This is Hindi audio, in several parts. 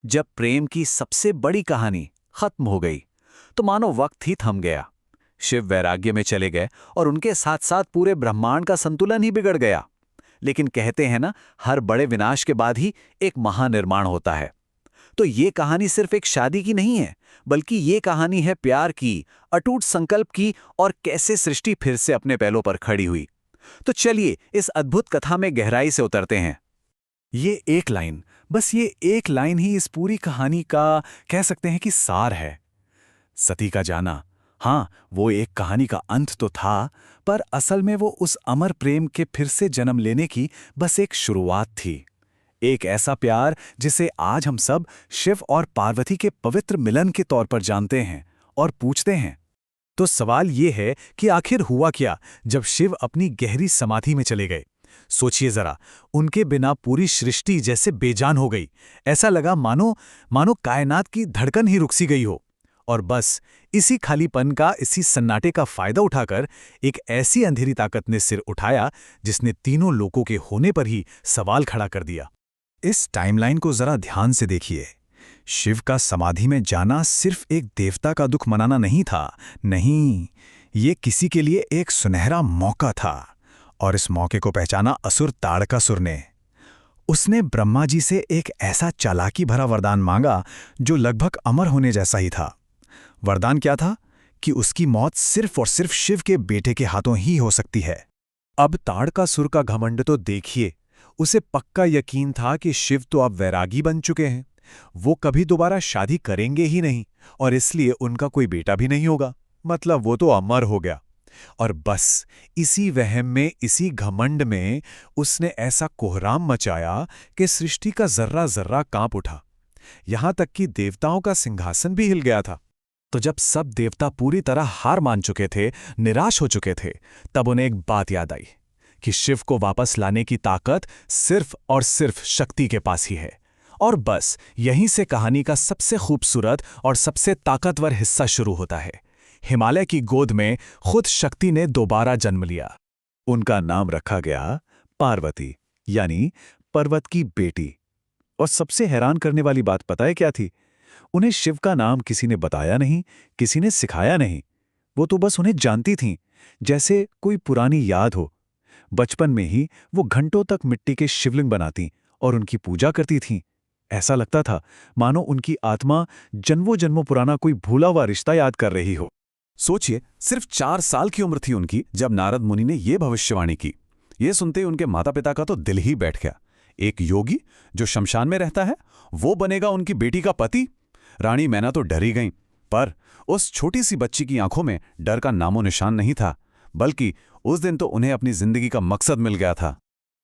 जब प्रेम की सबसे बड़ी कहानी खत्म हो गई तो मानो वक्त ही थम गया। शिव वैराग्य में चले गए और उनके साथ साथ पूरे ब्रह्मांड का संतुलन ही बिगड़ गया। लेकिन कहते हैं ना, हर बड़े विनाश के बाद ही एक महानिर्माण होता है। तो ये कहानी सिर्फ एक शादी की नहीं है, बल्कि ये कहानी है प्यार की, अटूट संकल्प की और कैसे सृष्टि फिर से अपने पैरों पर खड़ी हुई। तो चलिए इस अद्भुत कथा में गहराई से उतरते हैं। ये एक लाइन, बस ये एक लाइन ही इस पूरी कहानी का कह सकते हैं कि सार है। सती का जाना, हाँ, वो एक कहानी का अंत तो था, पर असल में वो उस अमर प्रेम के फिर से जन्म लेने की बस एक शुरुआत थी। एक ऐसा प्यार जिसे आज हम सब शिव और पार्वती के पवित्र मिलन के तौर पर जानते हैं और पूछते हैं। तो सवाल ये है कि आखिर हुआ क्या जब शिव अपनी गहरी समाधि में चले गए। सोचिए जरा, उनके बिना पूरी सृष्टि जैसे बेजान हो गई। ऐसा लगा मानो मानो कायनात की धड़कन ही रुक सी गई हो। और बस इसी खालीपन का, इसी सन्नाटे का फायदा उठाकर एक ऐसी अंधेरी ताकत ने सिर उठाया जिसने तीनों लोकों के होने पर ही सवाल खड़ा कर दिया। इस टाइमलाइन को जरा ध्यान से देखिए। शिव का समाधि में जाना सिर्फ एक देवता का दुख मनाना नहीं था, नहीं, ये किसी के लिए एक सुनहरा मौका था। और इस मौके को पहचाना असुर ताड़कासुर ने। उसने ब्रह्मा जी से एक ऐसा चालाकी भरा वरदान मांगा जो लगभग अमर होने जैसा ही था। वरदान क्या था? कि उसकी मौत सिर्फ और सिर्फ शिव के बेटे के हाथों ही हो सकती है। अब ताड़कासुर का घमंड तो देखिए। उसे पक्का यकीन था कि शिव तो अब वैरागी बन चुके हैं, वो कभी दोबारा शादी करेंगे ही नहीं और इसलिए उनका कोई बेटा भी नहीं होगा, मतलब वो तो अमर हो गया। और बस इसी वहम में, इसी घमंड में उसने ऐसा कोहराम मचाया कि सृष्टि का जर्रा जर्रा कांप उठा। यहां तक कि देवताओं का सिंहासन भी हिल गया था। तो जब सब देवता पूरी तरह हार मान चुके थे, निराश हो चुके थे, तब उन्हें एक बात याद आई कि शिव को वापस लाने की ताकत सिर्फ और सिर्फ शक्ति के पास ही है। और बस यहीं से कहानी का सबसे खूबसूरत और सबसे ताकतवर हिस्सा शुरू होता है। हिमालय की गोद में खुद शक्ति ने दोबारा जन्म लिया। उनका नाम रखा गया पार्वती, यानी पर्वत की बेटी। और सबसे हैरान करने वाली बात पता है क्या थी? उन्हें शिव का नाम किसी ने बताया नहीं, किसी ने सिखाया नहीं। वो तो बस उन्हें जानती थीं, जैसे कोई पुरानी याद हो। बचपन में ही वो घंटों तक मिट्टी के शिवलिंग बनाती और उनकी पूजा करती थीं। ऐसा लगता था मानो उनकी आत्मा जन्मों जन्मों पुराना कोई भूला हुआ रिश्ता याद कर रही हो। सोचिए, सिर्फ 4 साल की उम्र थी उनकी जब नारद मुनि ने यह भविष्यवाणी की। ये सुनते ही उनके माता पिता का तो दिल ही बैठ गया। एक योगी जो शमशान में रहता है, वो बनेगा उनकी बेटी का पति। रानी मैना तो डर ही गईं, पर उस छोटी सी बच्ची की आंखों में डर का नामो निशान नहीं था, बल्कि उस दिन तो उन्हें अपनी जिंदगी का मकसद मिल गया था।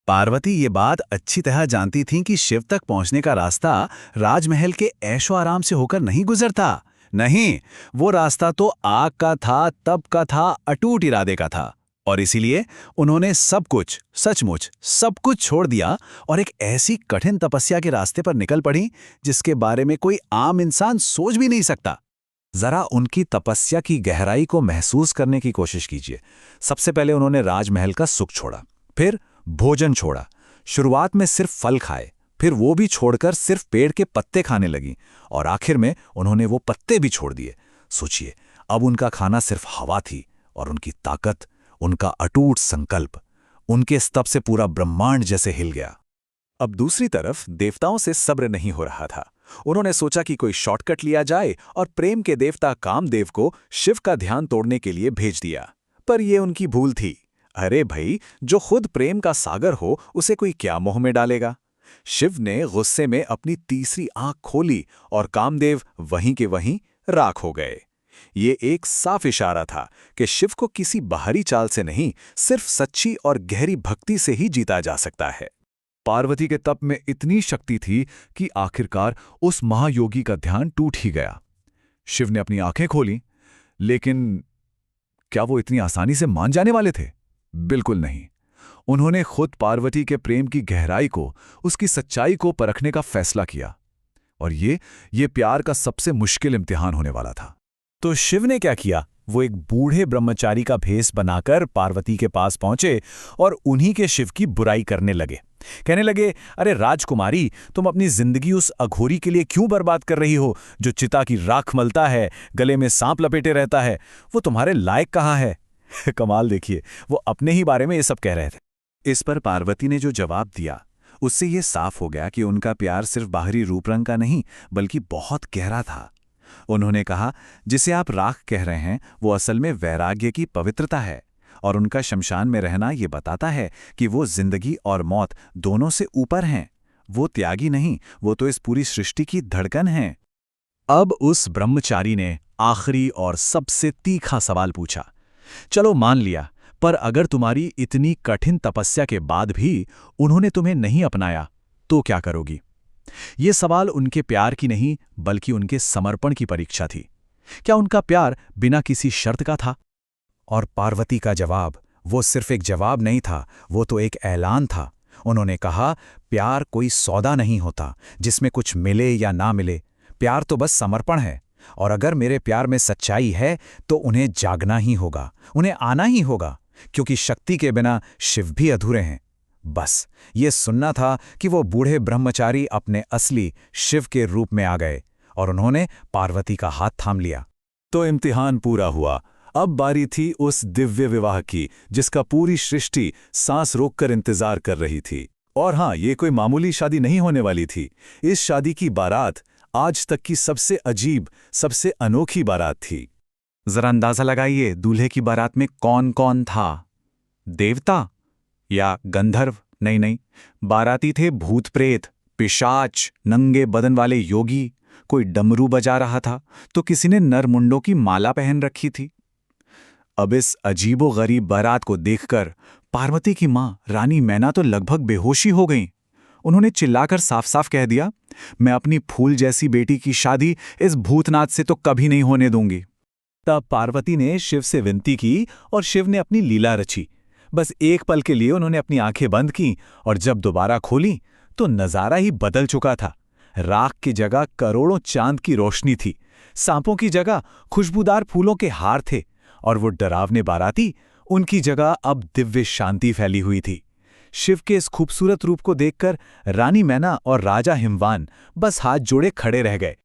पार्वती ये बात अच्छी तरह जानती थीं कि शिव तक पहुंचने का रास्ता राजमहल के ऐशो आराम से होकर नहीं गुजरता। नहीं, वो रास्ता तो आग का था, तप का था, अटूट इरादे का था। और इसीलिए उन्होंने सब कुछ, सचमुच सब कुछ छोड़ दिया और एक ऐसी कठिन तपस्या के रास्ते पर निकल पड़ी जिसके बारे में कोई आम इंसान सोच भी नहीं सकता। जरा उनकी तपस्या की गहराई को महसूस करने की कोशिश कीजिए। सबसे पहले उन्होंने राजमहल का सुख छोड़ा, फिर भोजन छोड़ा। शुरुआत में सिर्फ फल खाए, फिर वो भी छोड़कर सिर्फ पेड़ के पत्ते खाने लगी, और आखिर में उन्होंने वो पत्ते भी छोड़ दिए। सोचिए, अब उनका खाना सिर्फ हवा थी और उनकी ताकत, उनका अटूट संकल्प, उनके स्तंभ से पूरा ब्रह्मांड जैसे हिल गया। अब दूसरी तरफ देवताओं से सब्र नहीं हो रहा था। उन्होंने सोचा कि कोई शॉर्टकट लिया जाए और प्रेम के देवता कामदेव को शिव का ध्यान तोड़ने के लिए भेज दिया। पर यह उनकी भूल थी। अरे भाई, जो खुद प्रेम का सागर हो, उसे कोई क्या मोह में डालेगा। शिव ने गुस्से में अपनी तीसरी आंख खोली और कामदेव वहीं के वहीं राख हो गए। ये एक साफ इशारा था कि शिव को किसी बाहरी चाल से नहीं, सिर्फ सच्ची और गहरी भक्ति से ही जीता जा सकता है। पार्वती के तप में इतनी शक्ति थी कि आखिरकार उस महायोगी का ध्यान टूट ही गया। शिव ने अपनी आंखें खोली, लेकिन क्या वो इतनी आसानी से मान जाने वाले थे? बिल्कुल नहीं। उन्होंने खुद पार्वती के प्रेम की गहराई को, उसकी सच्चाई को परखने का फैसला किया। और ये प्यार का सबसे मुश्किल इम्तिहान होने वाला था। तो शिव ने क्या किया? वो एक बूढ़े ब्रह्मचारी का भेष बनाकर पार्वती के पास पहुंचे और उन्हीं के शिव की बुराई करने लगे। कहने लगे, अरे राजकुमारी, तुम अपनी जिंदगी उस अघोरी के लिए क्यों बर्बाद कर रही हो जो चिता की राख मलता है, गले में सांप लपेटे रहता है? वो तुम्हारे लायक कहाँ है? कमाल देखिए, वो अपने ही बारे में ये सब कह रहे थे। इस पर पार्वती ने जो जवाब दिया उससे ये साफ हो गया कि उनका प्यार सिर्फ बाहरी रूप रंग का नहीं बल्कि बहुत गहरा था। उन्होंने कहा, जिसे आप राख कह रहे हैं वो असल में वैराग्य की पवित्रता है, और उनका शमशान में रहना ये बताता है कि वो जिंदगी और मौत दोनों से ऊपर हैं। वो त्यागी नहीं, वो तो इस पूरी सृष्टि की धड़कन हैं। अब उस ब्रह्मचारी ने आखिरी और सबसे तीखा सवाल पूछा, चलो मान लिया, पर अगर तुम्हारी इतनी कठिन तपस्या के बाद भी उन्होंने तुम्हें नहीं अपनाया तो क्या करोगी? ये सवाल उनके प्यार की नहीं बल्कि उनके समर्पण की परीक्षा थी। क्या उनका प्यार बिना किसी शर्त का था? और पार्वती का जवाब वो सिर्फ एक जवाब नहीं था, वो तो एक ऐलान था। उन्होंने कहा, प्यार कोई सौदा नहीं होता जिसमें कुछ मिले या ना मिले। प्यार तो बस समर्पण है, और अगर मेरे प्यार में सच्चाई है तो उन्हें जागना ही होगा, उन्हें आना ही होगा, क्योंकि शक्ति के बिना शिव भी अधूरे हैं। बस ये सुनना था कि वो बूढ़े ब्रह्मचारी अपने असली शिव के रूप में आ गए, और उन्होंने पार्वती का हाथ थाम लिया। तो इम्तिहान पूरा हुआ। अब बारी थी उस दिव्य विवाह की जिसका पूरी सृष्टि सांस रोककर इंतजार कर रही थी। और हाँ, ये कोई मामूली शादी नहीं होने वाली थी। इस शादी की बारात आज तक की सबसे अजीब, सबसे अनोखी बारात थी। जरा अंदाजा लगाइए, दूल्हे की बारात में कौन कौन था? देवता या गंधर्व? नहीं, बाराती थे भूत प्रेत, पिशाच, नंगे बदन वाले योगी। कोई डमरू बजा रहा था तो किसी ने नरमुंडों की माला पहन रखी थी। अब इस अजीबो-गरीब बारात को देखकर पार्वती की मां रानी मैना तो लगभग बेहोशी हो गईं। उन्होंने चिल्लाकर साफ साफ कह दिया, मैं अपनी फूल जैसी बेटी की शादी इस भूतनाथ से तो कभी नहीं होने दूंगी। तब पार्वती ने शिव से विनती की और शिव ने अपनी लीला रची। बस एक पल के लिए उन्होंने अपनी आंखें बंद की, और जब दोबारा खोली तो नजारा ही बदल चुका था। राख की जगह करोड़ों चांद की रोशनी थी, सांपों की जगह खुशबूदार फूलों के हार थे, और वो डरावने बाराती, उनकी जगह अब दिव्य शांति फैली हुई थी। शिव के इस खूबसूरत रूप को देखकर रानी मैना और राजा हिमवान बस हाथ जोड़े खड़े रह गए।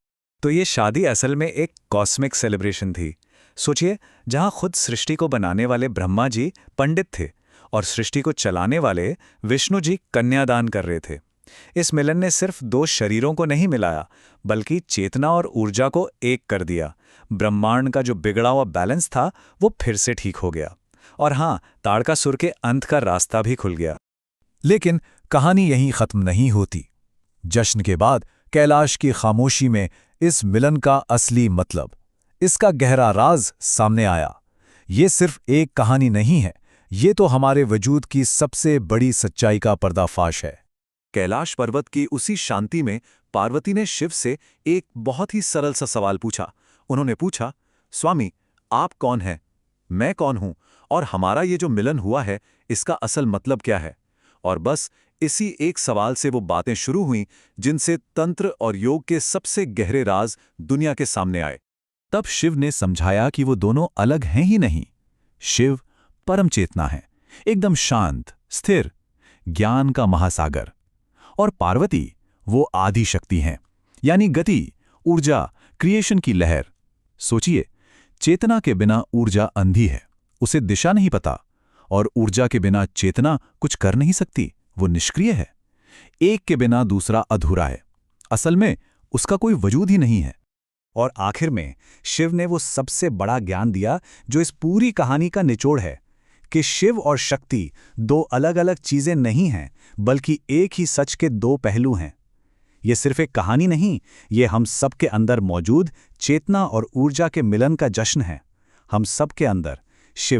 तो ये शादी असल में एक कॉस्मिक सेलिब्रेशन थी। सोचिए, जहां खुद सृष्टि को बनाने वाले ब्रह्मा जी पंडित थे और सृष्टि को चलाने वाले विष्णु जी कन्यादान कर रहे थे। इस मिलन ने सिर्फ दो शरीरों को नहीं मिलाया, बल्कि चेतना और ऊर्जा को एक कर दिया। ब्रह्मांड का जो बिगड़ा हुआ बैलेंस था वो फिर से ठीक हो गया, और हाँ, ताड़कासुर के अंत का रास्ता भी खुल गया। लेकिन कहानी यहीं खत्म नहीं होती। जश्न के बाद कैलाश की खामोशी में इस मिलन का असली मतलब, इसका गहरा राज सामने आया। ये सिर्फ एक कहानी नहीं है, ये तो हमारे वजूद की सबसे बड़ी सच्चाई का पर्दाफाश है। कैलाश पर्वत की उसी शांति में पार्वती ने शिव से एक बहुत ही सरल सा सवाल पूछा। उन्होंने पूछा, स्वामी, आप कौन हैं? मैं कौन हूं? और हमारा ये जो मिलन हुआ है, इसका असल मतलब क्या है? और बस इसी एक सवाल से वो बातें शुरू हुईं जिनसे तंत्र और योग के सबसे गहरे राज दुनिया के सामने आए। तब शिव ने समझाया कि वो दोनों अलग हैं ही नहीं। शिव परम चेतना है, एकदम शांत, स्थिर, ज्ञान का महासागर। और पार्वती वो आदि शक्ति हैं, यानी गति, ऊर्जा, क्रिएशन की लहर। सोचिए, चेतना के बिना ऊर्जा अंधी है, उसे दिशा नहीं पता, और ऊर्जा के बिना चेतना कुछ कर नहीं सकती, वो निष्क्रिय है। एक के बिना दूसरा अधूरा है, असल में उसका कोई वजूद ही नहीं है। और आखिर में शिव ने वो सबसे बड़ा ज्ञान दिया जो इस पूरी कहानी का निचोड़ है, कि शिव और शक्ति दो अलग अलग चीजें नहीं हैं, बल्कि एक ही सच के दो पहलू हैं। ये सिर्फ एक कहानी नहीं, ये हम सब के अंदर मौजूद चेतना और ऊर्जा के मिलन का जश्न है। हम सब के अंदर